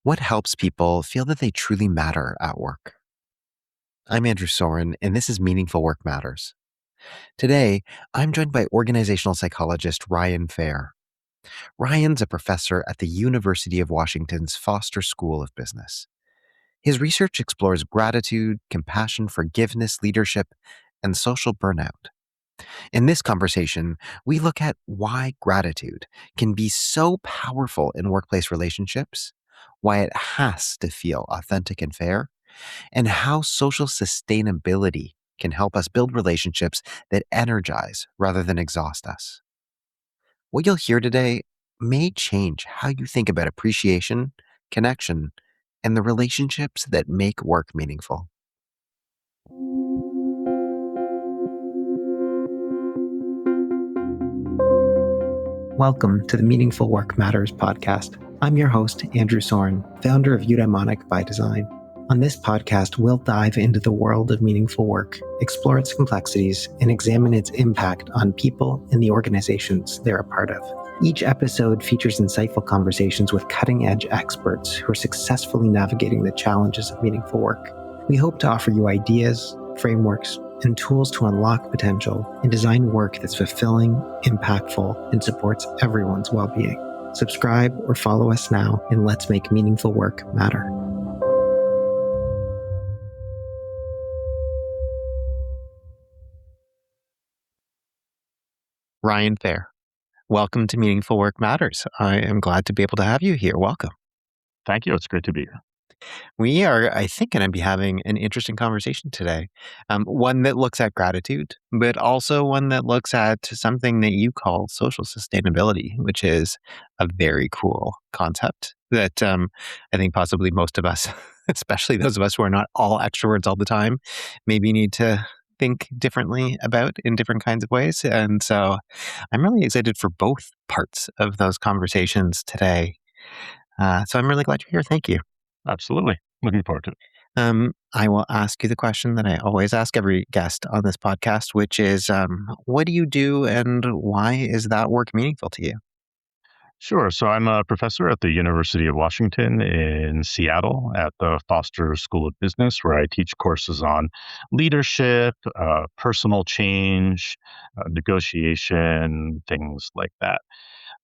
What helps people feel that they truly matter at work? I'm Andrew Soren, and this is Meaningful Work Matters. Today, I'm joined by organizational psychologist Ryan Fehr. Ryan's a professor at the University of Washington's Foster School of Business. His research explores gratitude, compassion, forgiveness, leadership, and social burnout. In this conversation, we look at why gratitude can be so powerful in workplace relationships, why it has to feel authentic and fair, and how social sustainability can help us build relationships that energize rather than exhaust us. What you'll hear today may change how you think about appreciation, connection, and the relationships that make work meaningful. Welcome to the Meaningful Work Matters podcast. I'm your host, Andrew Soren, founder of Eudaimonic by Design. On this podcast, we'll dive into the world of meaningful work, explore its complexities, and examine its impact on people and the organizations they're a part of. Each episode features insightful conversations with cutting-edge experts who are successfully navigating the challenges of meaningful work. We hope to offer you ideas, frameworks, and tools to unlock potential and design work that's fulfilling, impactful, and supports everyone's well-being. Subscribe or follow us now, and let's make meaningful work matter. Ryan Fehr, welcome to Meaningful Work Matters. I am glad to be able to have you here. Welcome. Thank you. It's great to be here. We are, I think, going to be having an interesting conversation today. One that looks at gratitude, but also one that looks at something that you call social sustainability, which is a very cool concept that I think possibly most of us, especially those of us who are not all extroverts all the time, maybe need to think differently about in different kinds of ways. And so I'm really excited for both parts of those conversations today. So I'm really glad you're here. Thank you. Absolutely. Looking forward to it. I will ask you the question that I always ask every guest on this podcast, which is, what do you do and why is that work meaningful to you? Sure. So I'm a professor at the University of Washington in Seattle at the Foster School of Business, where I teach courses on leadership, personal change, negotiation, things like that.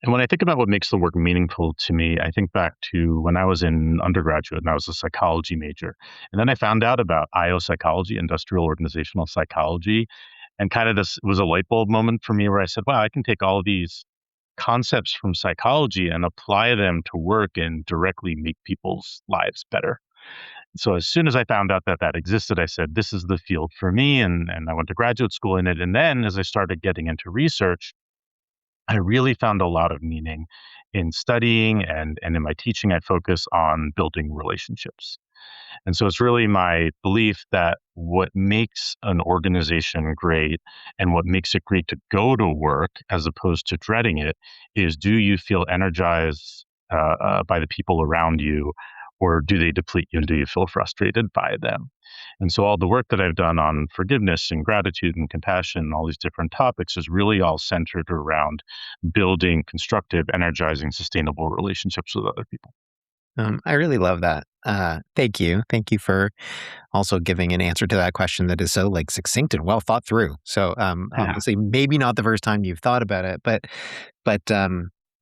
And when I think about what makes the work meaningful to me, I think back to when I was in undergraduate and I was a psychology major. And then I found out about IO psychology, industrial organizational psychology. And kind of this was a light bulb moment for me where I said, wow, I can take all of these concepts from psychology and apply them to work and directly make people's lives better. So as soon as I found out that that existed, I said, this is the field for me. And I went to graduate school in it. And then as I started getting into research, I really found a lot of meaning in studying and in my teaching. I focus on building relationships. And so it's really my belief that what makes an organization great and what makes it great to go to work as opposed to dreading it is, do you feel energized by the people around you, or do they deplete you and do you feel frustrated by them? And so all the work that I've done on forgiveness and gratitude and compassion and all these different topics is really all centered around building constructive, energizing, sustainable relationships with other people. I really love that. Thank you. Thank you for also giving an answer to that question that is so succinct and well thought through. So obviously, maybe not the first time you've thought about it, but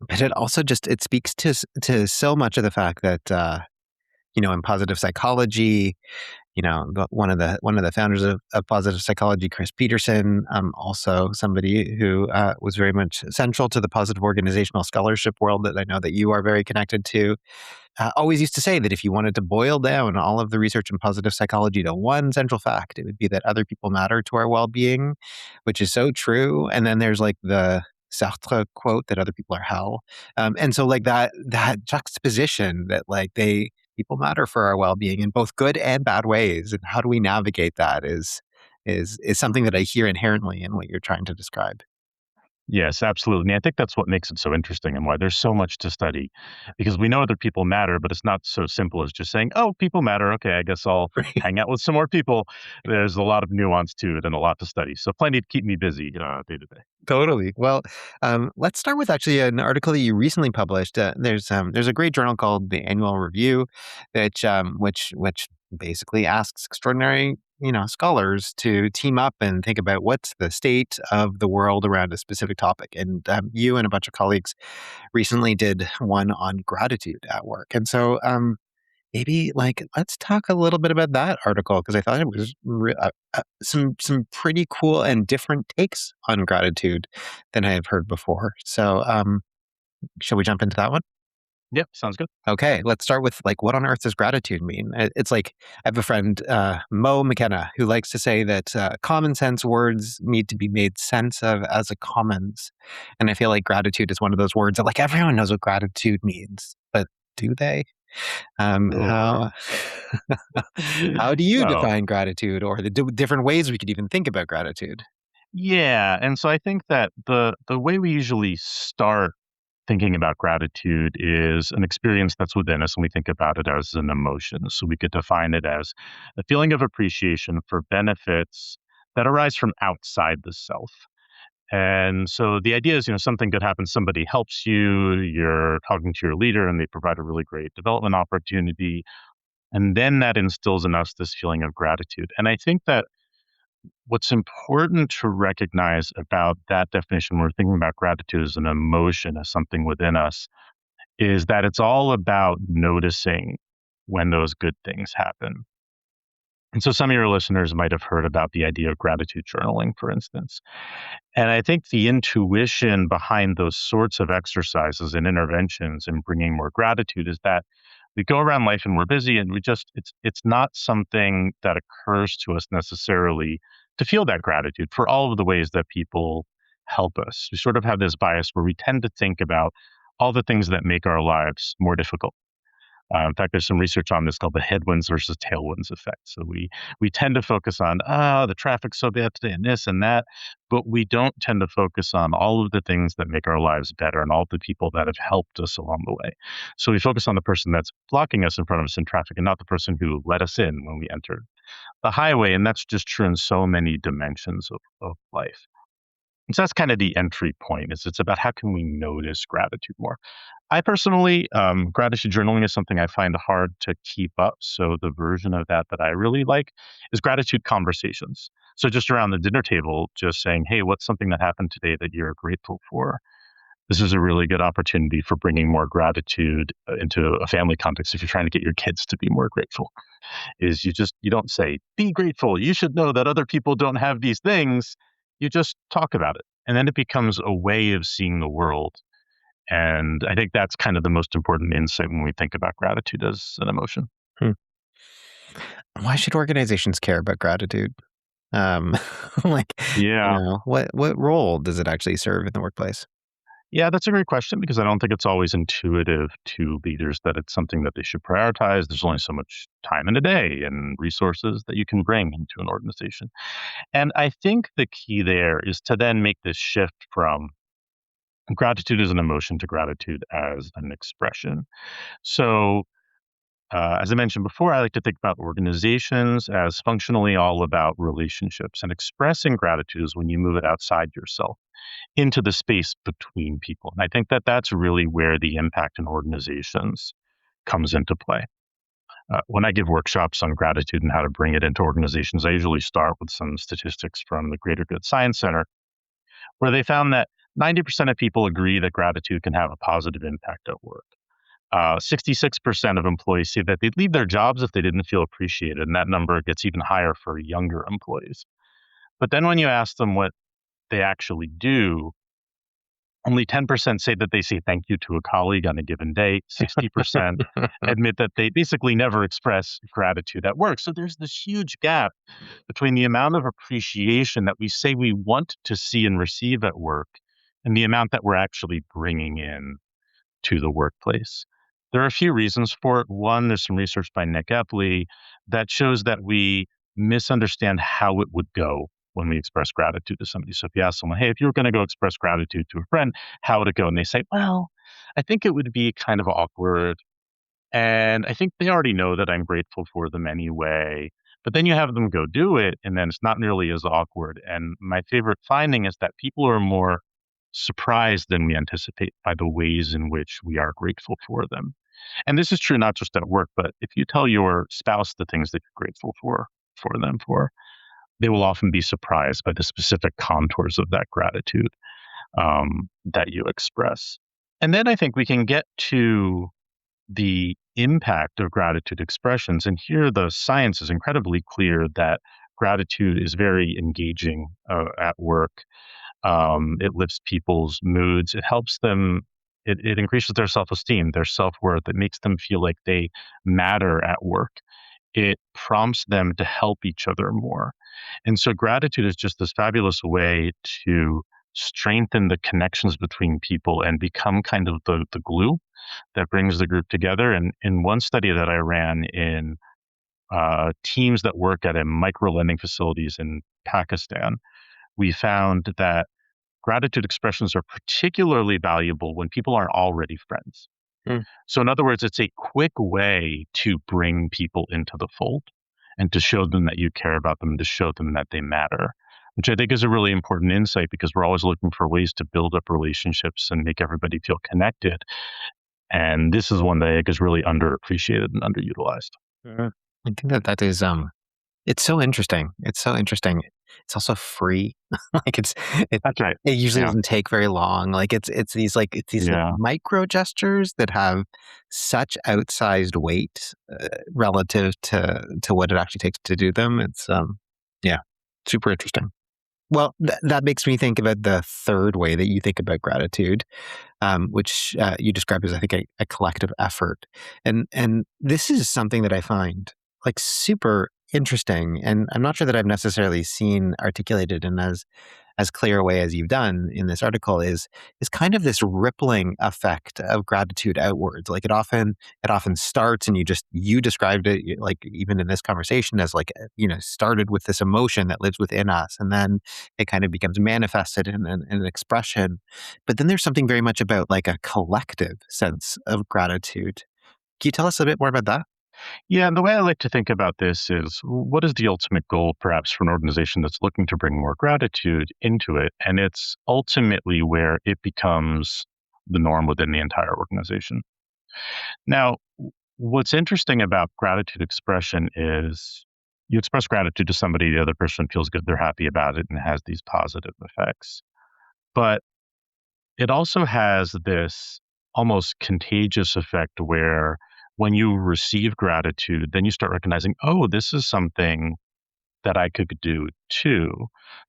it also just it speaks to so much of the fact that in positive psychology, one of the founders of positive psychology, Chris Peterson, also somebody who was very much central to the positive organizational scholarship world that I know that you are very connected to, always used to say that if you wanted to boil down all of the research in positive psychology to one central fact, it would be that other people matter to our well-being, which is so true. And then there's the Sartre quote that other people are hell. And so that juxtaposition that people matter for our well-being in both good and bad ways. And how do we navigate that is something that I hear inherently in what you're trying to describe. Yes, absolutely. And I think that's what makes it so interesting and why there's so much to study because we know other people matter, but it's not so simple as just saying, oh, people matter. Okay, I guess I'll hang out with some more people. There's a lot of nuance to it and a lot to study. So plenty to keep me busy day to day. Totally. Well, let's start with actually an article that you recently published. There's a great journal called the Annual Review, which basically asks extraordinary scholars to team up and think about what's the state of the world around a specific topic. And you and a bunch of colleagues recently did one on gratitude at work. And so maybe, like, let's talk a little bit about that article because I thought it was some pretty cool and different takes on gratitude than I have heard before. So, shall we jump into that one? Yep, sounds good. Okay, let's start with like, what on earth does gratitude mean? It's like I have a friend, Mo McKenna, who likes to say that common sense words need to be made sense of as a commons, and I feel like gratitude is one of those words that like everyone knows what gratitude means, but do they? Oh, How how do you well, define gratitude, or the different ways we could even think about gratitude? yeah. And so I think that the way we usually start thinking about gratitude is an experience that's within us, and we think about it as an emotion. So we could define it as a feeling of appreciation for benefits that arise from outside the self. And so the idea is, something good happens, somebody helps you, you're talking to your leader and they provide a really great development opportunity. And then that instills in us this feeling of gratitude. And I think that what's important to recognize about that definition when we're thinking about gratitude as an emotion, as something within us, is that it's all about noticing when those good things happen. And so some of your listeners might have heard about the idea of gratitude journaling, for instance. And I think the intuition behind those sorts of exercises and interventions and bringing more gratitude is that we go around life and we're busy and it's not something that occurs to us necessarily to feel that gratitude for all of the ways that people help us. We sort of have this bias where we tend to think about all the things that make our lives more difficult. In fact, there's some research on this called the headwinds versus tailwinds effect. So we tend to focus on the traffic's so bad today and this and that, but we don't tend to focus on all of the things that make our lives better and all the people that have helped us along the way. So we focus on the person that's blocking us in front of us in traffic and not the person who let us in when we entered the highway. And that's just true in so many dimensions of life. And so that's kind of the entry point. Is it's about how can we notice gratitude more. I personally, gratitude journaling is something I find hard to keep up. So the version of that that I really like is gratitude conversations. So just around the dinner table, just saying, "Hey, what's something that happened today that you're grateful for?" This is a really good opportunity for bringing more gratitude into a family context. If you're trying to get your kids to be more grateful, is you don't say, "Be grateful. You should know that other people don't have these things." You just talk about it, and then it becomes a way of seeing the world. And I think that's kind of the most important insight when we think about gratitude as an emotion. Hmm. Why should organizations care about gratitude? Um, like, Yeah. what role does it actually serve in the workplace? Yeah, that's a great question because I don't think it's always intuitive to leaders that it's something that they should prioritize. There's only so much time in a day and resources that you can bring into an organization. And I think the key there is to then make this shift from gratitude as an emotion to gratitude as an expression. So, as I mentioned before, I like to think about organizations as functionally all about relationships, and expressing gratitude is when you move it outside yourself into the space between people. And I think that that's really where the impact in organizations comes into play. When I give workshops on gratitude and how to bring it into organizations, I usually start with some statistics from the Greater Good Science Center, where they found that 90% of people agree that gratitude can have a positive impact at work. 66% of employees say that they'd leave their jobs if they didn't feel appreciated, and that number gets even higher for younger employees. But then when you ask them what they actually do, only 10% say that they say thank you to a colleague on a given day. 60% admit that they basically never express gratitude at work. So there's this huge gap between the amount of appreciation that we say we want to see and receive at work and the amount that we're actually bringing in to the workplace. There are a few reasons for it. One, there's some research by Nick Epley that shows that we misunderstand how it would go when we express gratitude to somebody. So if you ask someone, hey, if you were going to go express gratitude to a friend, how would it go? And they say, well, I think it would be kind of awkward. And I think they already know that I'm grateful for them anyway. But then you have them go do it, and then it's not nearly as awkward. And my favorite finding is that people are more surprised than we anticipate by the ways in which we are grateful for them. And this is true not just at work, but if you tell your spouse the things that you're grateful for them for, they will often be surprised by the specific contours of that gratitude that you express. And then I think we can get to the impact of gratitude expressions. And here the science is incredibly clear that gratitude is very engaging at work. It lifts people's moods. It helps them. It increases their self-esteem, their self-worth. It makes them feel like they matter at work. It prompts them to help each other more. And so gratitude is just this fabulous way to strengthen the connections between people and become kind of the glue that brings the group together. And in one study that I ran in teams that work at a micro lending facilities in Pakistan, we found that gratitude expressions are particularly valuable when people aren't already friends. Mm. So in other words, it's a quick way to bring people into the fold and to show them that you care about them, to show them that they matter, which I think is a really important insight because we're always looking for ways to build up relationships and make everybody feel connected. And this is one that I think is really underappreciated and underutilized. Mhm. I think that is, it's so interesting. It's so interesting. It's also free. Like, it That's right. it usually Yeah. doesn't take very long. Like, it's these Yeah. micro gestures that have such outsized weight, relative to what it actually takes to do them. It's, yeah, super interesting. Well, that makes me think about the third way that you think about gratitude, which you described as, I think, a collective effort. And this is something that I find like super interesting, and I'm not sure that I've necessarily seen articulated in as clear a way as you've done in this article. Is kind of this rippling effect of gratitude outwards. Like it often starts, and you described it, like, even in this conversation, as like, started with this emotion that lives within us, and then it kind of becomes manifested in an expression. But then there's something very much about like a collective sense of gratitude. Can you tell us a bit more about that? Yeah. And the way I like to think about this is what is the ultimate goal, perhaps, for an organization that's looking to bring more gratitude into it? And it's ultimately where it becomes the norm within the entire organization. Now, what's interesting about gratitude expression is you express gratitude to somebody, the other person feels good, they're happy about it, and it has these positive effects. But it also has this almost contagious effect where when you receive gratitude, then you start recognizing, oh, this is something that I could do too.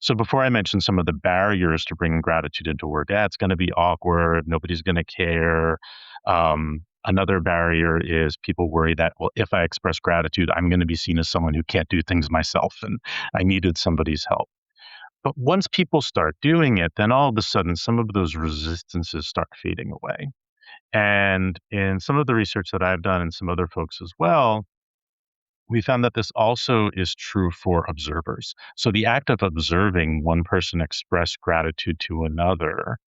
So before I mentioned some of the barriers to bringing gratitude into work, it's going to be awkward. Nobody's going to care. Another barrier is people worry that, well, if I express gratitude, I'm going to be seen as someone who can't do things myself and I needed somebody's help. But once people start doing it, then all of a sudden, some of those resistances start fading away. And in some of the research that I've done and some other folks as well, we found that this also is true for observers. So the act of observing one person express gratitude to another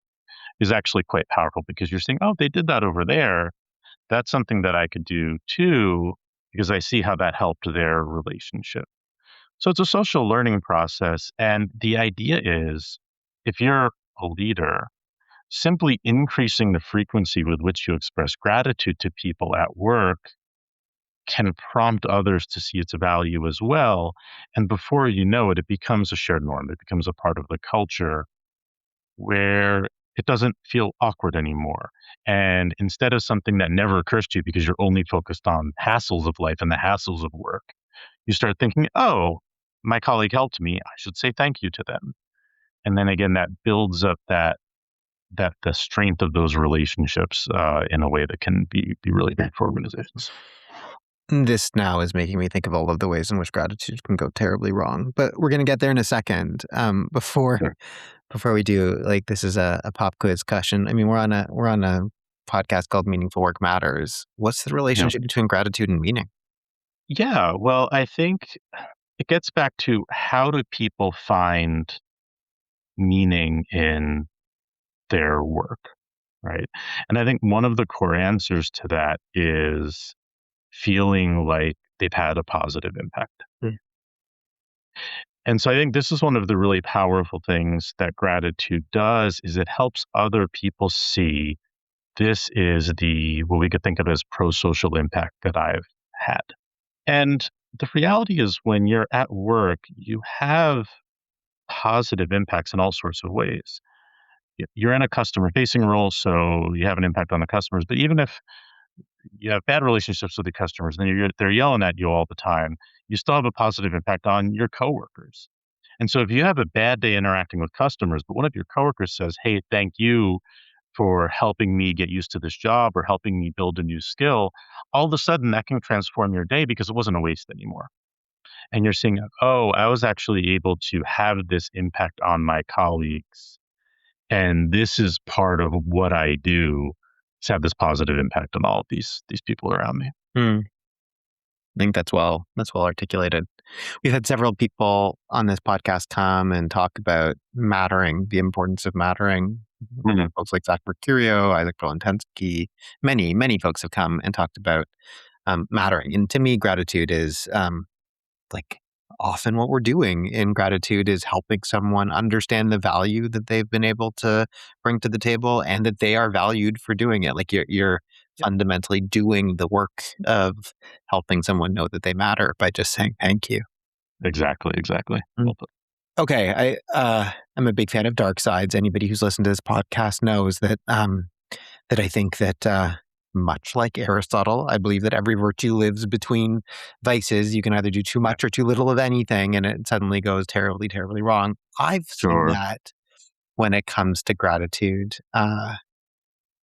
is actually quite powerful because you're saying, oh, they did that over there. That's something that I could do too, because I see how that helped their relationship. So it's a social learning process. And the idea is if you're a leader, simply increasing the frequency with which you express gratitude to people at work can prompt others to see its value as well. And before you know it, it becomes a shared norm. It becomes a part of the culture where it doesn't feel awkward anymore. And instead of something that never occurs to you because you're only focused on hassles of life and the hassles of work, you start thinking, oh, my colleague helped me. I should say thank you to them. And then again, that builds up that the strength of those relationships in a way that can be really great for organizations. This now is making me think of all of the ways in which gratitude can go terribly wrong, but we're going to get there in a second. Before Sure. before we do, like, this is a pop quiz question. I mean, we're on a podcast called Meaningful Work Matters. What's the Yeah. relationship between gratitude and meaning? Yeah. Well, I think it gets back to, how do people find meaning in their work, right? And I think one of the core answers to that is feeling like they've had a positive impact. Mm. And so I think this is one of the really powerful things that gratitude does, is it helps other people see, this is the, what we could think of as pro-social impact that I've had. And the reality is, when you're at work, you have positive impacts in all sorts of ways. You're in a customer facing role, so you have an impact on the customers. But even if you have bad relationships with the customers and they're yelling at you all the time, you still have a positive impact on your coworkers. And so if you have a bad day interacting with customers, but one of your coworkers says, "Hey, thank you for helping me get used to this job or helping me build a new skill," all of a sudden that can transform your day because it wasn't a waste anymore. And you're seeing, oh, I was actually able to have this impact on my colleagues. And this is part of what I do to have this positive impact on all of these people around me. Hmm. I think that's well articulated. We've had several people on this podcast come and talk about mattering, the importance of mattering. Mhm. Folks like Zach Mercurio, Isaac Brolin-Tensky, many folks have come and talked about mattering. And to me, gratitude is like often what we're doing in gratitude is helping someone understand the value that they've been able to bring to the table and that they are valued for doing it. Like you're Yep. fundamentally doing the work of helping someone know that they matter by just saying thank you. Exactly, exactly. Mm. Well put. Okay, I'm a big fan of dark sides. Anybody who's listened to this podcast knows that that I think that much like Aristotle, I believe that every virtue lives between vices. You can either do too Yeah, much or too little of anything, and it suddenly goes terribly, terribly wrong. I've seen sure. that when it comes to gratitude.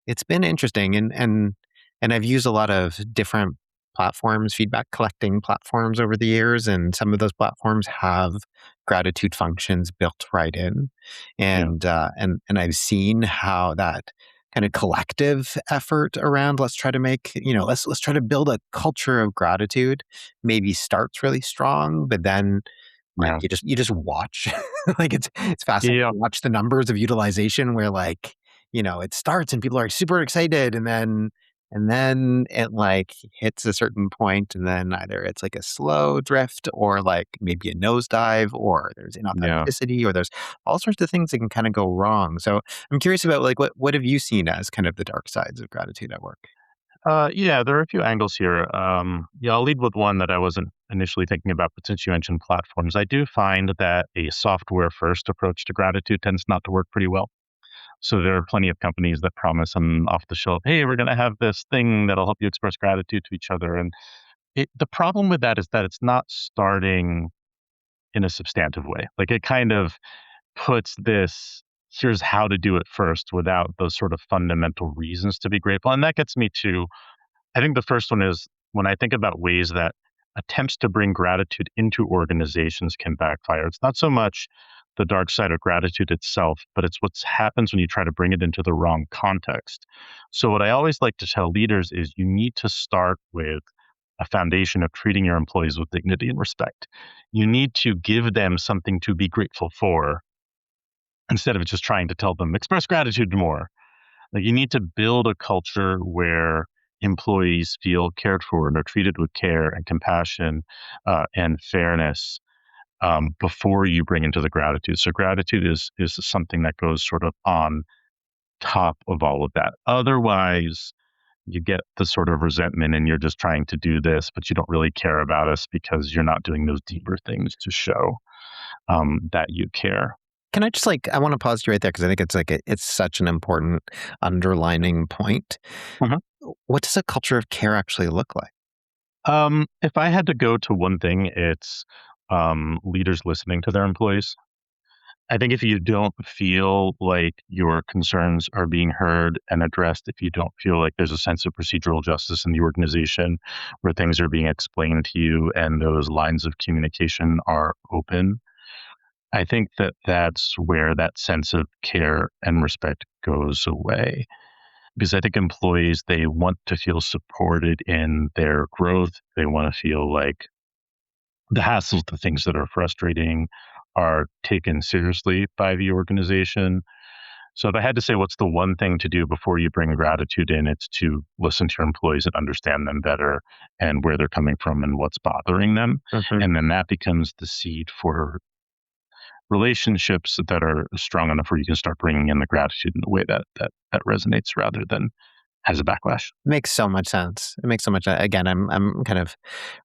It's been interesting, and I've used a lot of different platforms, feedback collecting platforms over the years, and some of those platforms have gratitude functions built right in, Yeah, and I've seen how that kind of collective effort around let's try to make let's try to build a culture of gratitude maybe starts really strong, but then like yeah, you just watch like it's fascinating yeah, to watch the numbers of utilization where like it starts and people are super excited and then it like hits a certain point and then either it's like a slow drift or like maybe a nosedive or there's yeah. inauthenticity or there's all sorts of things that can kind of go wrong. So I'm curious about like what have you seen as kind of the dark sides of gratitude at work? Yeah, there are a few angles here. Yeah, I'll lead with one that I wasn't initially thinking about, but since you mentioned platforms, I do find that a software first approach to gratitude tends not to work pretty well. So there are plenty of companies that promise on off the shelf, hey, we're going to have this thing that'll help you express gratitude to each other. And the problem with that is that it's not starting in a substantive way. Like, it kind of puts this, here's how to do it first, without those sort of fundamental reasons to be grateful. And that gets me to, I think the first one is, when I think about ways that attempts to bring gratitude into organizations can backfire, it's not so much the dark side of gratitude itself, but it's what happens when you try to bring it into the wrong context. So, what I always like to tell leaders is, you need to start with a foundation of treating your employees with dignity and respect. You need to give them something to be grateful for instead of just trying to tell them, express gratitude more. Like, you need to build a culture where employees feel cared for and are treated with care and compassion and fairness before you bring into the gratitude. So gratitude is something that goes sort of on top of all of that. Otherwise, you get the sort of resentment and you're just trying to do this, but you don't really care about us because you're not doing those deeper things to show that you care. Can I just like I want to pause you right there because I think it's like it's such an important underlining point. What does a culture of care actually look like? If I had to go to one thing, it's leaders listening to their employees. I think if you don't feel like your concerns are being heard and addressed, if you don't feel like there's a sense of procedural justice in the organization where things are being explained to you and those lines of communication are open, I think that that's where that sense of care and respect goes away. Because I think employees, they want to feel supported in their growth. They want to feel like the hassles, the things that are frustrating are taken seriously by the organization. So if I had to say what's the one thing to do before you bring gratitude in, it's to listen to your employees and understand them better and where they're coming from and what's bothering them. Mhm. And then that becomes the seed for relationships that are strong enough where you can start bringing in the gratitude in a way that resonates rather than has a backlash. Makes so much sense. It makes so much again, I'm kind of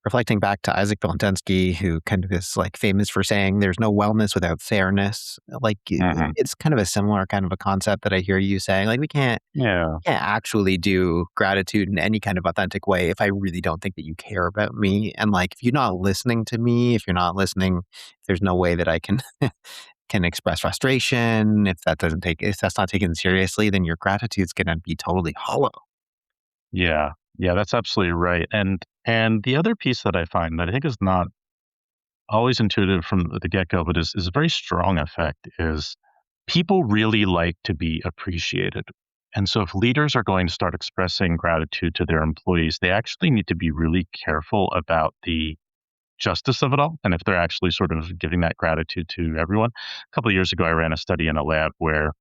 reflecting back to Isaac Valentensky, who kind of is, like, famous for saying there's no wellness without fairness. Like, Hmm. it's kind of a similar kind of a concept that I hear you saying. Like, we Yeah. can't actually do gratitude in any kind of authentic way if I really don't think that you care about me. And, like, if you're not listening to me, if you're not listening, there's no way that I can can express frustration. If that's not taken seriously, then your gratitude's gonna be totally hollow. Yeah. Yeah, that's absolutely right. And the other piece that I find that I think is not always intuitive from the get-go, but is a very strong effect is people really like to be appreciated. And so if leaders are going to start expressing gratitude to their employees, they actually need to be really careful about the justice of it all and if they're actually sort of giving that gratitude to everyone. A couple of years ago, I ran a study in a lab where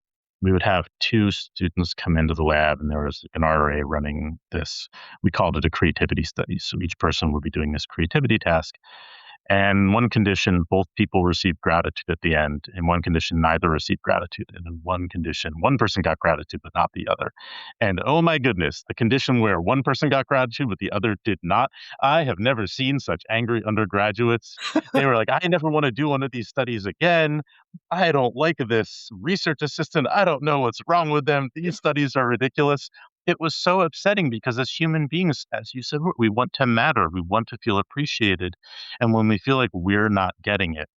we would have two students come into the lab and there was an RA running this. We called it a creativity study. So each person would be doing this creativity task. And one condition, both people received gratitude at the end. In one condition, neither received gratitude. And in one condition, one person got gratitude, but not the other. And oh my goodness, the condition where one person got gratitude, but the other did not. I have never seen such angry undergraduates. They were like, I never want to do one of these studies again. I don't like this research assistant. I don't know what's wrong with them. These studies are ridiculous. It was so upsetting because as human beings, as you said, we want to matter. We want to feel appreciated. And when we feel like we're not getting it,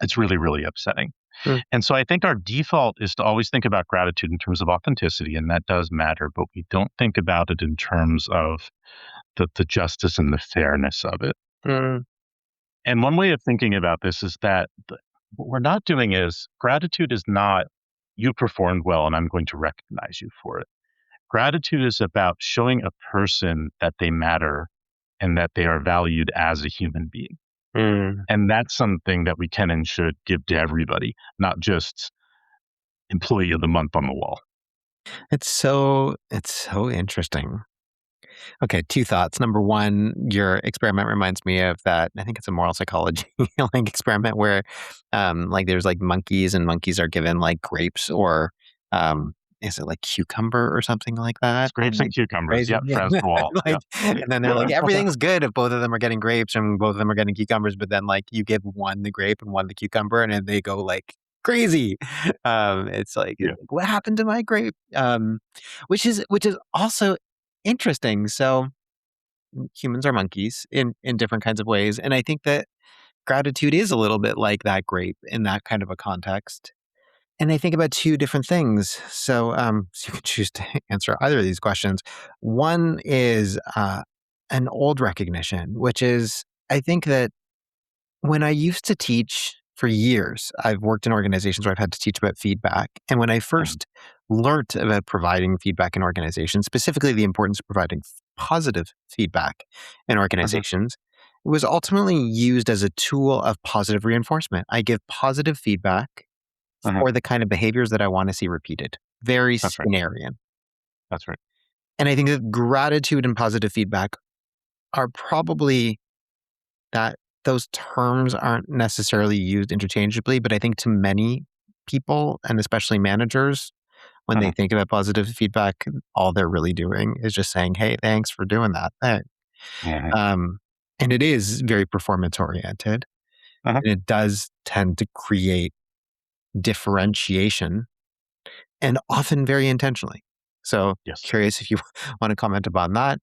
it's really, really upsetting. Mm, And so I think our default is to always think about gratitude in terms of authenticity, and that does matter, but we don't think about it in terms of the justice and the fairness of it. mm, And one way of thinking about this is that what we're not doing is gratitude is not you performed well and I'm going to recognize you for it. Gratitude is about showing a person that they matter and that they are valued as a human being. mm. And that's something that we can and should give to everybody, not just employee of the month on the wall. It's so interesting. Okay, 2 thoughts. Number 1, your experiment reminds me of that I think it's a moral psychology, like, experiment where, like, there's, like, monkeys, and monkeys are given, like, grapes or, is it, like, cucumber or something like that? It's grapes And, and like, cucumbers. crazy Yep, yeah, friends to the wall. like Yep. and then they're like, "Everything's good if both of them are getting grapes and both of them are getting cucumbers," but then, like, you give one the grape and one the cucumber, and then they go, like, crazy. It's Yeah. like, "What happened to my grape?" Which is also interesting. So humans are monkeys in different kinds of ways, and I think that gratitude is a little bit like that grape in that kind of a context. And I think about 2 different things. So you can choose to answer either of these questions. One is, an old recognition, which is I think that when I used to teach for years, I've worked in organizations where I've had to teach about feedback. And when I Mhm, first learnt about providing feedback in organizations, specifically the importance of providing positive feedback in mhm, organizations, it was ultimately used as a tool of positive reinforcement. I give positive feedback mhm. for the kind of behaviors that I want to see repeated. Very That's right. Skinnerian. That's right. And I think that gratitude and positive feedback are probably that those terms aren't necessarily used interchangeably, but I think to many people, and especially managers, when they Mhm, think about positive feedback, all they're really doing is just saying, "Hey, thanks for doing that." mhm, Um, and it is very performance oriented, mhm. and it does tend to create differentiation, and often very intentionally. So, Yes. curious if you want to comment upon that.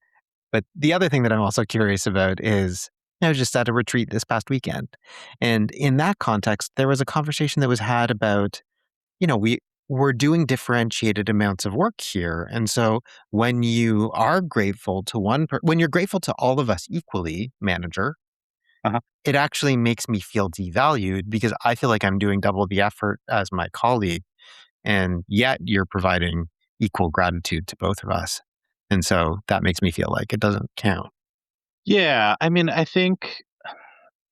But the other thing that I'm also curious about is I was just at a retreat this past weekend. And in that context, there was a conversation that was had about, we're doing differentiated amounts of work here. And so when you are grateful to when you're grateful to all of us equally, manager, Uh-huh. it actually makes me feel devalued because I feel like I'm doing double the effort as my colleague. And yet you're providing equal gratitude to both of us. And so that makes me feel like it doesn't count. Yeah, I mean, I think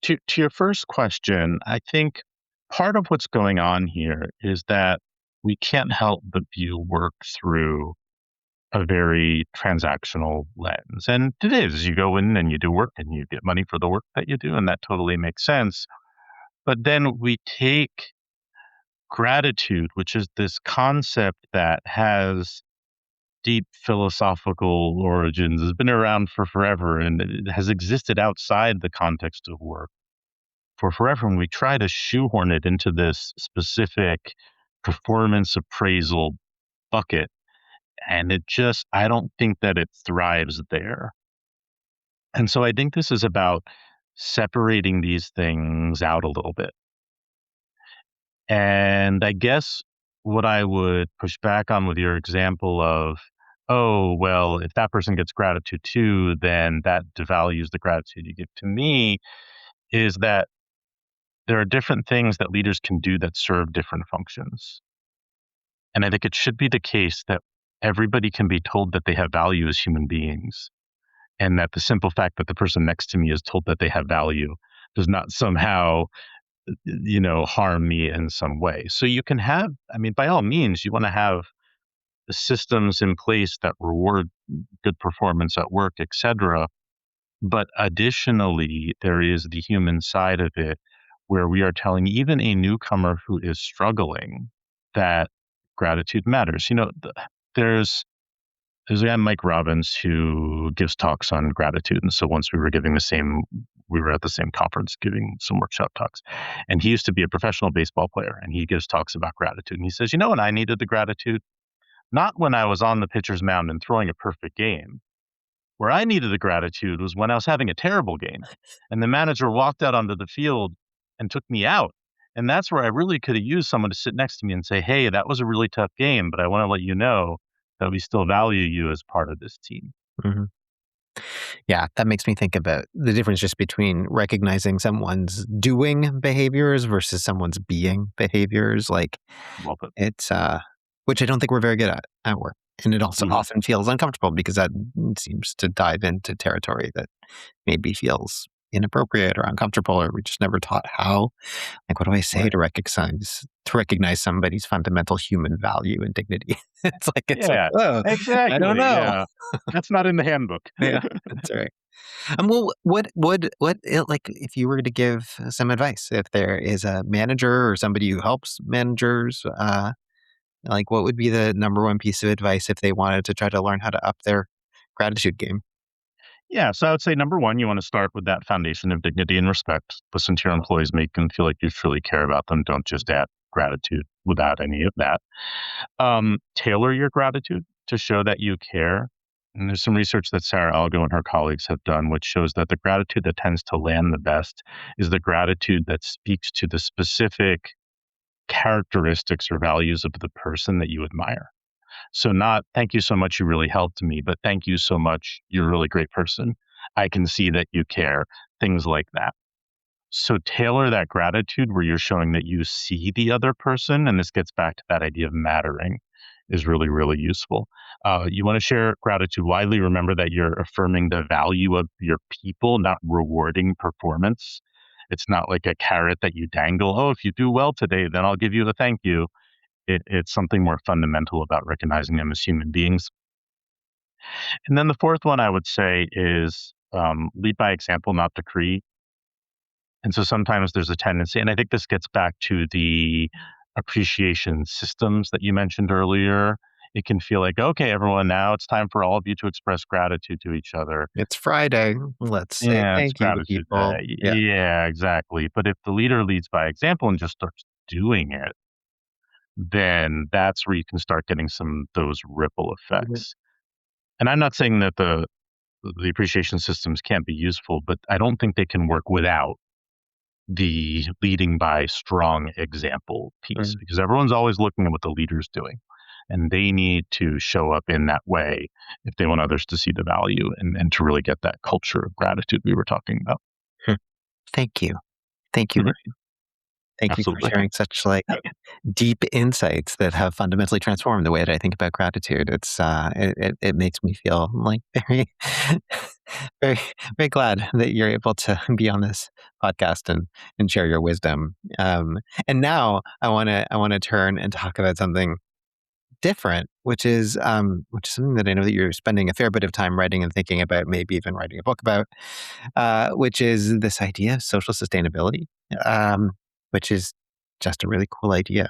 To your first question, I think part of what's going on here is that we can't help but view work through a very transactional lens. And it is. You go in and you do work and you get money for the work that you do, and that totally makes sense. But then we take gratitude, which is this concept that has deep philosophical origins, has been around for forever, and it has existed outside the context of work for forever. And we try to shoehorn it into this specific performance appraisal bucket. And I don't think that it thrives there. And so I think this is about separating these things out a little bit. And I guess what I would push back on with your example of, oh, well, if that person gets gratitude too, then that devalues the gratitude you give to me, is that there are different things that leaders can do that serve different functions. And I think it should be the case that everybody can be told that they have value as human beings, and that the simple fact that the person next to me is told that they have value does not somehow, harm me in some way. So you can have, I mean, by all means, you want to have the systems in place that reward good performance at work, et cetera. But additionally, there is the human side of it where we are telling even a newcomer who is struggling that gratitude matters. There's there's a guy, Mike Robbins, who gives talks on gratitude. And so once we were at the same conference giving some workshop talks. And he used to be a professional baseball player, and he gives talks about gratitude. And he says, when I needed the gratitude? Not when I was on the pitcher's mound and throwing a perfect game. Where I needed the gratitude was when I was having a terrible game and the manager walked out onto the field and took me out. And that's where I really could have used someone to sit next to me and say, hey, that was a really tough game, but I want to let you know that we still value you as part of this team. Mhm. Yeah, that makes me think about the difference just between recognizing someone's doing behaviors versus someone's being behaviors. Like Well put. it's which I don't think we're very good at work. And it also Mhm. often feels uncomfortable because that seems to dive into territory that maybe feels inappropriate or uncomfortable, or we just never taught how. Like, what do I say Right. to recognize somebody's fundamental human value and dignity? It's like, Yeah, oh, I don't exactly. know. Yeah. That's not in the handbook. Yeah, that's right. Well, like, if you were to give some advice, if there is a manager or somebody who helps managers, like, what would be the number one piece of advice if they wanted to try to learn how to up their gratitude game? Yeah, so I would say number one, you want to start with that foundation of dignity and respect. Listen to your employees, make them feel like you truly care about them. Don't just add gratitude without any of that. Tailor your gratitude to show that you care. And there's some research that Sarah Algo and her colleagues have done, which shows that the gratitude that tends to land the best is the gratitude that speaks to the specific characteristics or values of the person that you admire. So not thank you so much, you really helped me, but thank you so much, you're a really great person. I can see that you care, things like that. So tailor that gratitude where you're showing that you see the other person, and this gets back to that idea of mattering is really, really useful. You want to share gratitude widely. Remember that you're affirming the value of your people, not rewarding performance. It's not like a carrot that you dangle. Oh, if you do well today, then I'll give you the thank you. It's something more fundamental about recognizing them as human beings. And then the fourth one I would say is lead by example, not decree. And so sometimes there's a tendency, and I think this gets back to the appreciation systems that you mentioned earlier. It can feel like, okay, everyone, now it's time for all of you to express gratitude to each other. It's Friday. Let's say Yeah, it's thank you to gratitude people. day. Yeah. Yeah, exactly. But if the leader leads by example and just starts doing it, then that's where you can start getting some those ripple Mhm. effects. And I'm not saying that the appreciation systems can't be useful, but I don't think they can work without the leading by strong example piece, Mm. because everyone's always looking at what the leader's doing. And they need to show up in that way if they want others to see the value and to really get that culture of gratitude we were talking about. Hmm. Thank you. Thank you. Mhm. Thank you for Absolutely. sharing such like deep insights that have fundamentally transformed the way that I think about gratitude. It makes me feel like very, very, very glad that you're able to be on this podcast and share your wisdom. And now I want to turn and talk about something different, which is something that I know that you're spending a fair bit of time writing and thinking about, maybe even writing a book about, which is this idea of social sustainability, um, which is just a really cool idea.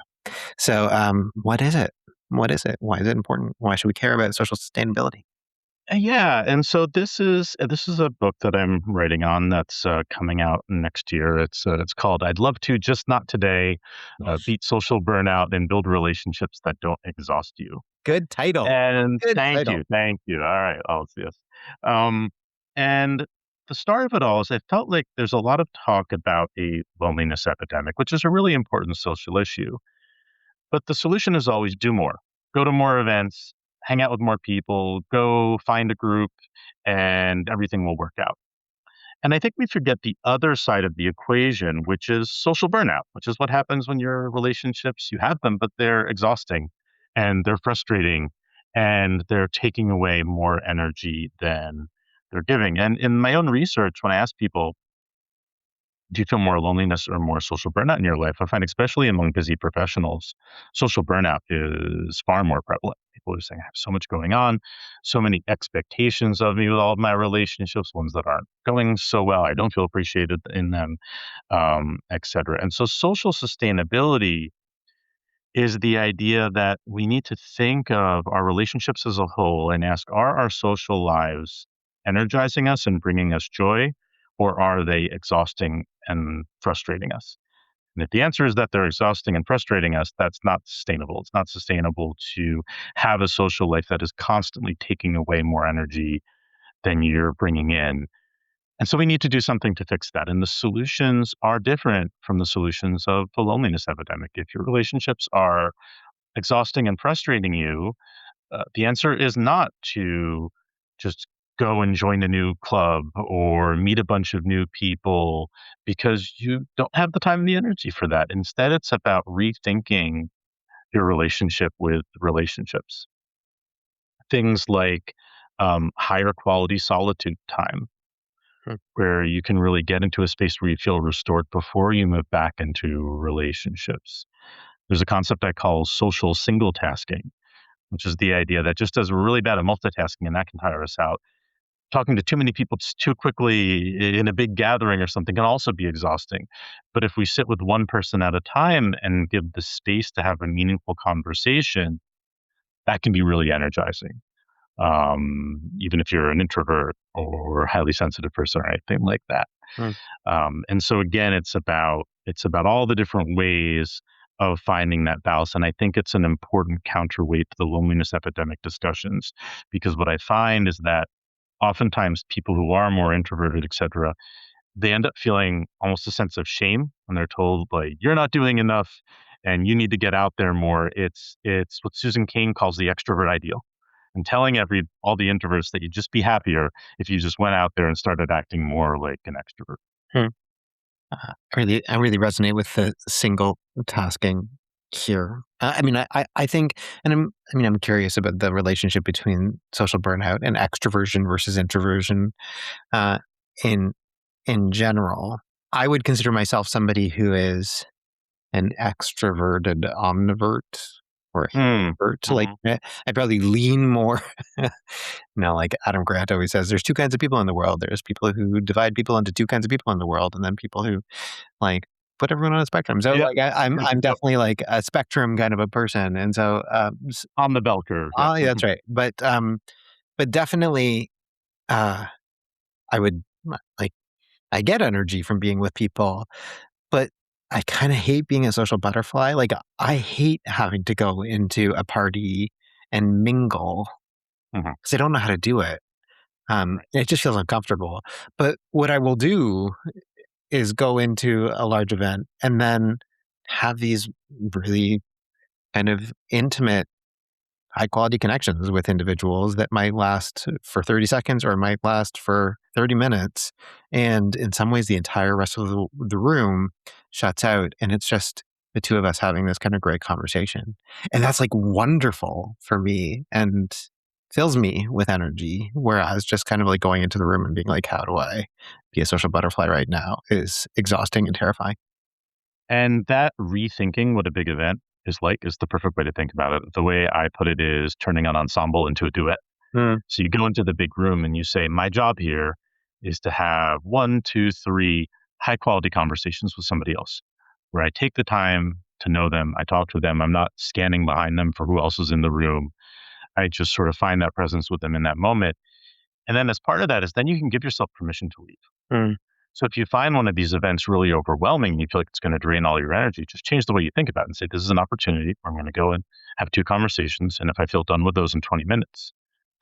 So, what is it? What is it? Why is it important? Why should we care about social sustainability? Yeah, and so this is a book that I'm writing on that's coming out next year. It's called "I'd Love to, Just Not Today: Beat Social Burnout and Build Relationships That Don't Exhaust You." Good title. And Good title. thank you. All right, I'll see this. Um, and the start of it all is I felt like there's a lot of talk about a loneliness epidemic, which is a really important social issue. But the solution is always do more. Go to more events, hang out with more people, go find a group, and everything will work out. And I think we forget the other side of the equation, which is social burnout, which is what happens when your relationships, you have them, but they're exhausting and they're frustrating and they're taking away more energy than they're giving. And in my own research, when I ask people, do you feel more loneliness or more social burnout in your life? I find, especially among busy professionals, social burnout is far more prevalent. People are saying, I have so much going on, so many expectations of me with all of my relationships, ones that aren't going so well. I don't feel appreciated in them, et cetera. And so, social sustainability is the idea that we need to think of our relationships as a whole and ask, are our social lives energizing us and bringing us joy, or are they exhausting and frustrating us? And if the answer is that they're exhausting and frustrating us, that's not sustainable. It's not sustainable to have a social life that is constantly taking away more energy than you're bringing in. And so we need to do something to fix that. And the solutions are different from the solutions of the loneliness epidemic. If your relationships are exhausting and frustrating you, the answer is not to just go and join a new club or meet a bunch of new people because you don't have the time and the energy for that. Instead, it's about rethinking your relationship with relationships. Things like higher quality solitude time, Hmm. where you can really get into a space where you feel restored before you move back into relationships. There's a concept I call social single tasking, which is the idea that just as we're really bad at multitasking and that can tire us out, talking to too many people too quickly in a big gathering or something can also be exhausting. But if we sit with one person at a time and give the space to have a meaningful conversation, that can be really energizing. Even if you're an introvert or a highly sensitive person or anything like that. Hmm. And so again, it's about all the different ways of finding that balance. And I think it's an important counterweight to the loneliness epidemic discussions, because what I find is that oftentimes people who are more introverted, et cetera, they end up feeling almost a sense of shame when they're told, like, you're not doing enough and you need to get out there more. It's what Susan Cain calls the extrovert ideal. And telling all the introverts that you'd just be happier if you just went out there and started acting more like an extrovert. Hmm. I really resonate with the single tasking here. I think, and I'm curious about the relationship between social burnout and extroversion versus introversion, uh, in in general. I would consider myself somebody who is an extroverted omnivert or a Mm. ambivert. Like, Mhm. I probably lean more. Like Adam Grant always says, there's two kinds of people in the world. There's people who divide people into two kinds of people in the world, and then people who like put everyone on a spectrum. So Yep. like I'm Yep. definitely like a spectrum kind of a person. And so On the bell curve. Yep. yeah, that's right. But definitely uh I would like I get energy from being with people, but I kind of hate being a social butterfly. Like I hate having to go into a party and mingle Mhm. because I don't know how to do it. Right. It just feels uncomfortable. But what I will do is go into a large event and then have these really kind of intimate high quality connections with individuals that might last for 30 seconds or might last for 30 minutes. And in some ways, the entire rest of the room shuts out. And it's just the two of us having this kind of great conversation. And that's like wonderful for me and fills me with energy. Whereas just kind of like going into the room and being like, how do I be a social butterfly right now is exhausting and terrifying. And that rethinking what a big event is the perfect way to think about it. The way I put it is turning an ensemble into a duet. Mm, So you go into the big room and you say, my job here is to have one, two, three high quality conversations with somebody else where I take the time to know them. I talk to them. I'm not scanning behind them for who else is in the room. I just sort of find that presence with them in that moment. And then as part of that is then you can give yourself permission to leave. mm. So if you find one of these events really overwhelming and you feel like it's going to drain all your energy, just change the way you think about it and say, this is an opportunity where I'm going to go and have two conversations. And if I feel done with those in 20 minutes,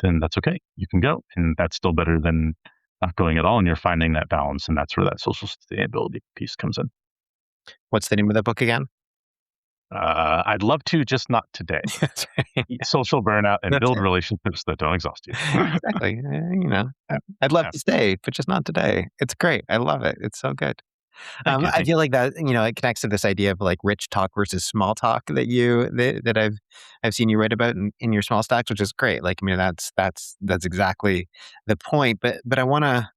then that's okay. You can go. And that's still better than not going at all. And you're finding that balance. And that's where that social sustainability piece comes in. What's the name of the book again? I'd love to, just not today. That's right. Eat social burnout and That's build it. relationships that don't exhaust you. Exactly. Yeah, I'd love yeah. to stay, but just not today. It's great. I love it. It's so good. Thank you. I Thank feel you. like that, it connects to this idea of like rich talk versus small talk that I've seen you write about in your small stacks, which is great. Like, I mean, that's exactly the point. But I want to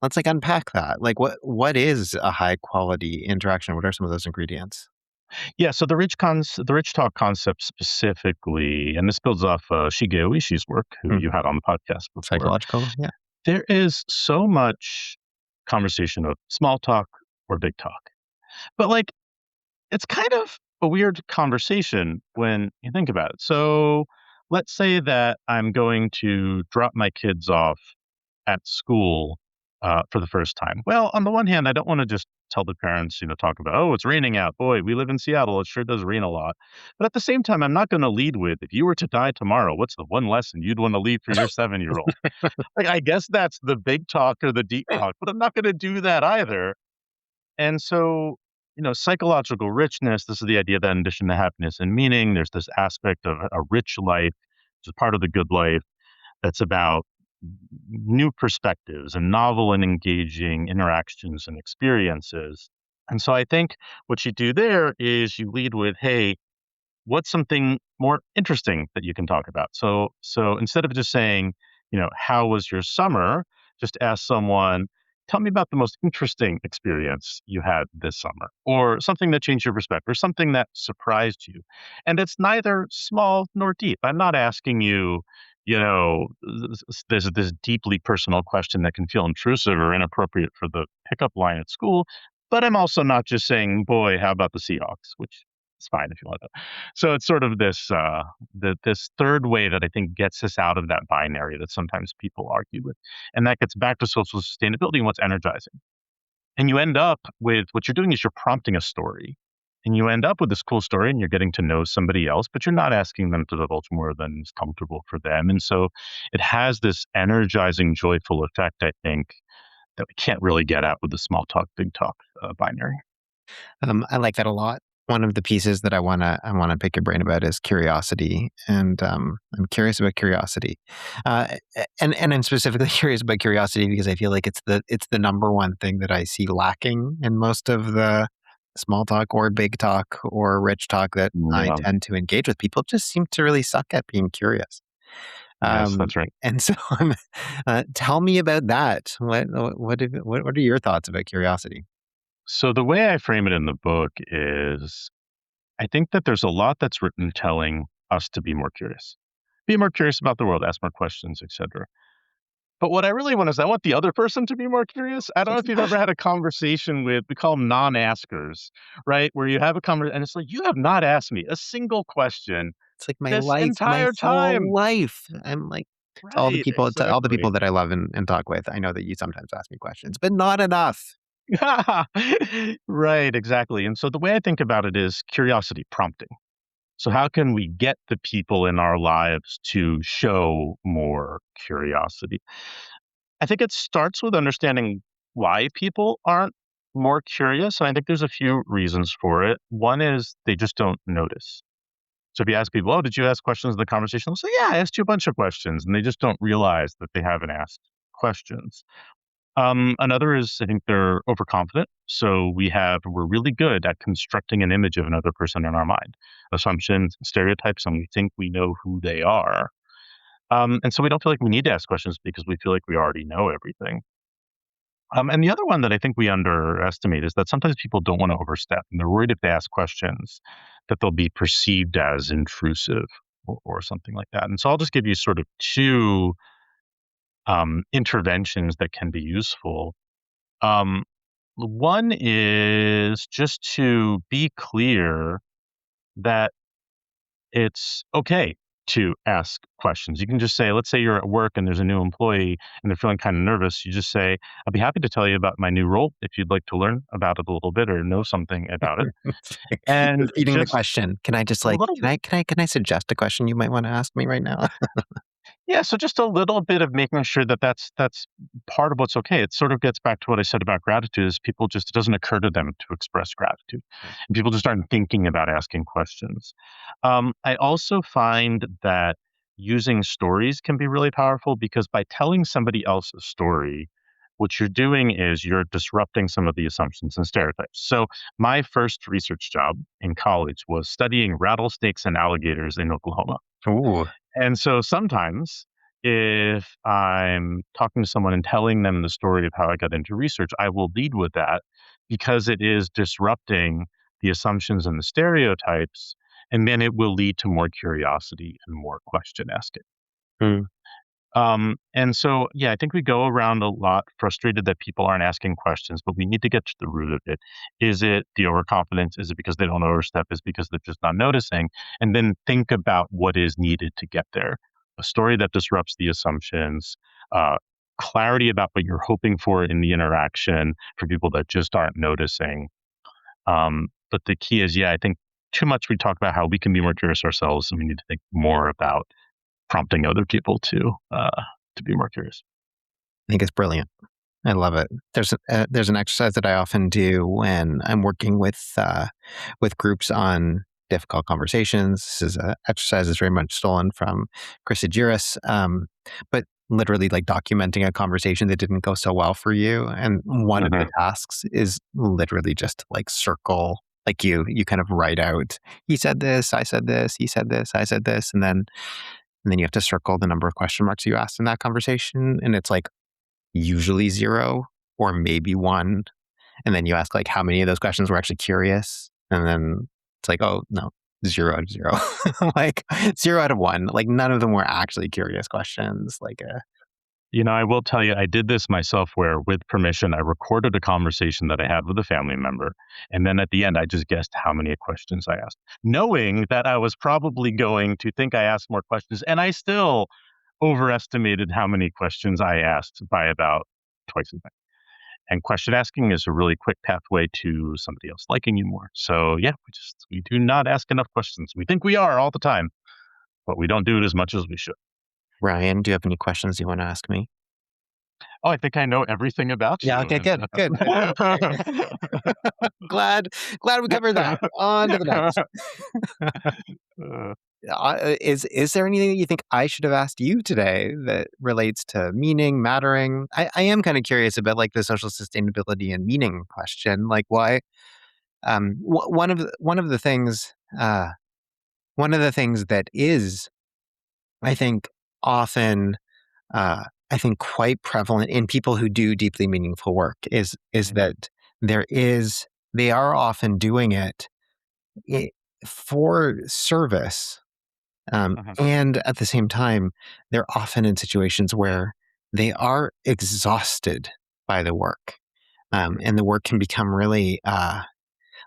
let's like unpack that. Like, what is a high quality interaction? What are some of those ingredients? Yeah, so the rich talk concept specifically, and this builds off Shige Oishi's work, who Hmm. you had on the podcast before. Psychological, yeah. There is so much conversation of small talk or big talk, but like it's kind of a weird conversation when you think about it. So let's say that I'm going to drop my kids off at school for the first time. Well, on the one hand, I don't want to just tell the parents, talk about, oh, it's raining out. Boy, we live in Seattle. It sure does rain a lot. But at the same time, I'm not going to lead with, if you were to die tomorrow, what's the one lesson you'd want to leave for your 7-year-old? Like, I guess that's the big talk or the deep talk, but I'm not going to do that either. And so, psychological richness, this is the idea that in addition to happiness and meaning, there's this aspect of a rich life, which is part of the good life that's about new perspectives and novel and engaging interactions and experiences. And so I think what you do there is you lead with, hey, what's something more interesting that you can talk about? So instead of just saying, how was your summer? Just ask someone, tell me about the most interesting experience you had this summer, or something that changed your perspective, or something that surprised you. And it's neither small nor deep. I'm not asking you, there's this deeply personal question that can feel intrusive or inappropriate for the pickup line at school. But I'm also not just saying, boy, how about the Seahawks, which is fine if you want to. So it's sort of this third way that I think gets us out of that binary that sometimes people argue with. And that gets back to social sustainability and what's energizing. And you end up with what you're doing is you're prompting a story. And you end up with this cool story and you're getting to know somebody else, but you're not asking them to divulge more than is comfortable for them. And so it has this energizing, joyful effect, I think, that we can't really get at with the small talk, big talk binary. I like that a lot. One of the pieces that I wanna pick your brain about is curiosity, and I'm curious about curiosity, and I'm specifically curious about curiosity because I feel like it's the number one thing that I see lacking in most of the small talk or big talk or rich talk that I Yeah. tend to engage with. People just seem to really suck at being curious. Yes, Um, that's right. and so, tell me about that. What are your thoughts about curiosity? So the way I frame it in the book is I think that there's a lot that's written telling us to be more curious. Be more curious about the world, ask more questions, etc. But what I really want is I want the other person to be more curious. I don't know if you've ever had a conversation with, we call them non-askers, right? Where you have a conversation and it's like, you have not asked me a single question It's like my this life, my entire whole time. life. I'm like Right, to all the people exactly. that I love and talk with, I know that you sometimes ask me questions, but not enough. Right, exactly. And so the way I think about it is curiosity prompting. So how can we get the people in our lives to show more curiosity? I think it starts with understanding why people aren't more curious. And I think there's a few reasons for it. One is they just don't notice. So if you ask people, "Oh, did you ask questions in the conversation?" They'll say, "Yeah, I asked you a bunch of questions," and they just don't realize that they haven't asked questions. Another is I think they're overconfident. So we're really good at constructing an image of another person in our mind, assumptions, stereotypes, and we think we know who they are. And so we don't feel like we need to ask questions because we feel like we already know everything. And the other one that I think we underestimate is that sometimes people don't want to overstep, and they're worried if they ask questions that they'll be perceived as intrusive or something like that. And so I'll just give you sort of two interventions that can be useful. Um, One is just to be clear that it's okay to ask questions. You can just say, let's say you're at work and there's a new employee and they're feeling kind of nervous. You just say, I'll be happy to tell you about my new role if you'd like to learn about it a little bit or know something about it. And Repeating the just question. Can I just a like, little can I suggest a question you might want to ask me right now? Yeah, so just a little bit of making sure that that's part of what's okay. It sort of gets back to what I said about gratitude is people just it doesn't occur to them to express gratitude. And people just aren't thinking about asking questions. I also find that using stories can be really powerful because by telling somebody else a story, what you're doing is you're disrupting some of the assumptions and stereotypes. So my first research job in college was studying rattlesnakes and alligators in Oklahoma. Ooh. And so sometimes if I'm talking to someone and telling them the story of how I got into research, I will lead with that because it is disrupting the assumptions and the stereotypes. And then it will lead to more curiosity and more question asking. Mm. And so, yeah, I think we go around a lot frustrated that people aren't asking questions, but we need to get to the root of it. Is it the overconfidence? Is it because they don't overstep? Is it because they're just not noticing? And then think about what is needed to get there. A story that disrupts the assumptions, uh, clarity about what you're hoping for in the interaction for people that just aren't noticing. But the key is, yeah, I think too much we talk about how we can be more curious ourselves, and we need to think more about prompting other people to be more curious. I think it's brilliant. I love it. There's an exercise that I often do when I'm working with groups on difficult conversations. This is a exercise that's very much stolen from Chris Agiris, but literally like documenting a conversation that didn't go so well for you. And one of the Mhm. tasks is literally just to like circle, like you kind of write out, he said this, I said this, he said this, I said this, and then you have to circle the number of question marks you asked in that conversation, and it's like usually 0 or maybe 1, and then you ask, like, how many of those questions were actually curious? And then it's like, "Oh, no, 0 out of 0." Like, 0 out of 1, like, none of them were actually curious questions, like, I will tell you, I did this myself where, with permission, I recorded a conversation that I had with a family member. And then at the end, I just guessed how many questions I asked, knowing that I was probably going to think I asked more questions. And I still overestimated how many questions I asked by about twice as many. And question asking is a really quick pathway to somebody else liking you more. So yeah, we do not ask enough questions. We think we are all the time, but we don't do it as much as we should. "Ryan, do you have any questions you wanna ask me?" Oh, I think I know everything about Yeah, you. okay, good, good, good. Okay. Glad glad we covered that. On to the next. Uh, Is there anything that you think I should have asked you today that relates to meaning, mattering? I am kinda curious about, like, the social sustainability and meaning question, like, why, one of the things, one of the things that is, I think, often, I think quite prevalent in people who do deeply meaningful work is mhm, that there is they are often doing it I for service. mhm, And at the same time, they're often in situations where they are exhausted by the work. And the work can become really,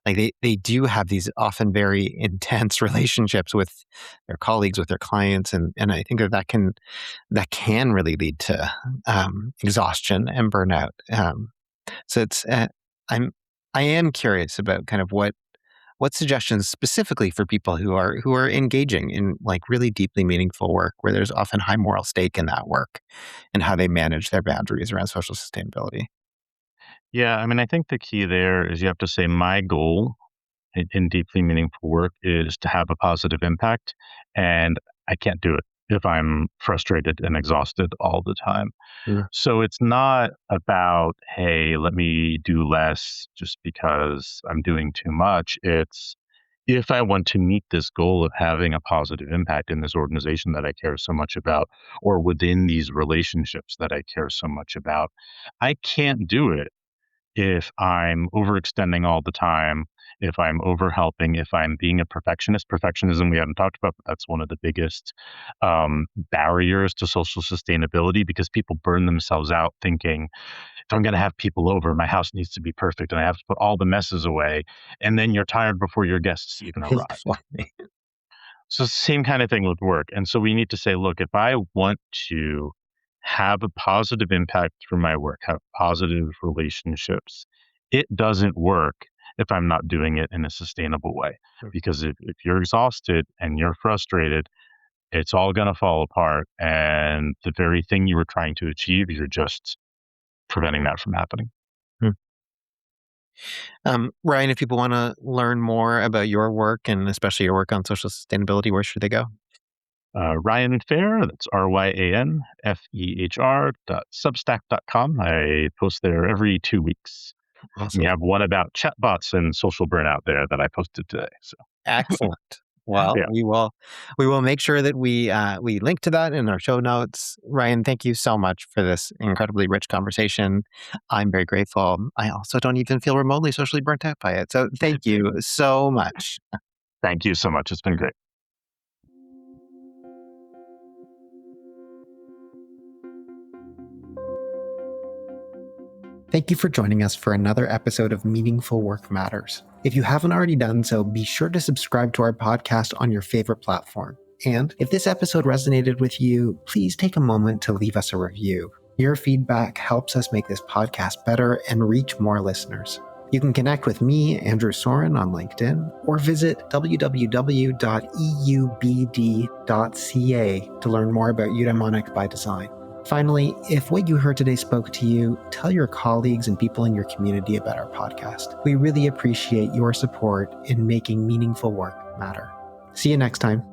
like they do have these often very intense relationships with their colleagues, with their clients. And I think that can really lead to exhaustion and burnout. So I'm, I am curious about kind of what suggestions specifically for people who are engaging in like really deeply meaningful work where there's often high moral stake in that work and how they mhm. manage their boundaries around social sustainability? Yeah, I mean, I think the key there is you have to say, my goal in deeply meaningful work is to have a positive impact. And I can't do it if I'm frustrated and exhausted all the time. Mm. So it's not about, hey, let me do less just because I'm doing too much. It's if I want to meet this goal of having a positive impact in this organization that I care so much about, or within these relationships that I care so much about, I can't do it if I'm overextending all the time, if I'm overhelping, if I'm being a perfectionist. Perfectionism we haven't talked about, but that's one of the biggest barriers to social sustainability because people burn themselves out thinking, if I'm going to have people over, my house needs to be perfect and I have to put all the messes away. And then you're tired before your guests even arrive. So same kind of thing with work. And so we need to say, look, if I want to have a positive impact through my work, have positive relationships, it doesn't work if I'm not doing it in a sustainable way. Sure. Because if you're exhausted and you're frustrated, it's all going to fall apart. And the very thing you were trying to achieve, you're just preventing that from happening. Ryan, if people want to learn more about your work and especially your work on social sustainability, where should they go? Ryan Fehr, that's RyanFehr.substack.com. I post there every 2 weeks. Awesome. We have one about chatbots and social burnout there that I posted today. So Excellent. Well, yeah, we will make sure that we link to that in our show notes. Ryan, thank you so much for this incredibly rich conversation. I'm very grateful. I also don't even feel remotely socially burnt out by it. So thank you so much. thank you so much. It's been great. Thank you for joining us for another episode of Meaningful Work Matters. If you haven't already done so, be sure to subscribe to our podcast on your favorite platform. And if this episode resonated with you, please take a moment to leave us a review. Your feedback helps us make this podcast better and reach more listeners. You can connect with me, Andrew Soren, on LinkedIn, or visit www.eubd.ca to learn more about Eudaimonic by Design. Finally, if what you heard today spoke to you, tell your colleagues and people in your community about our podcast. We really appreciate your support in making meaningful work matter. See you next time.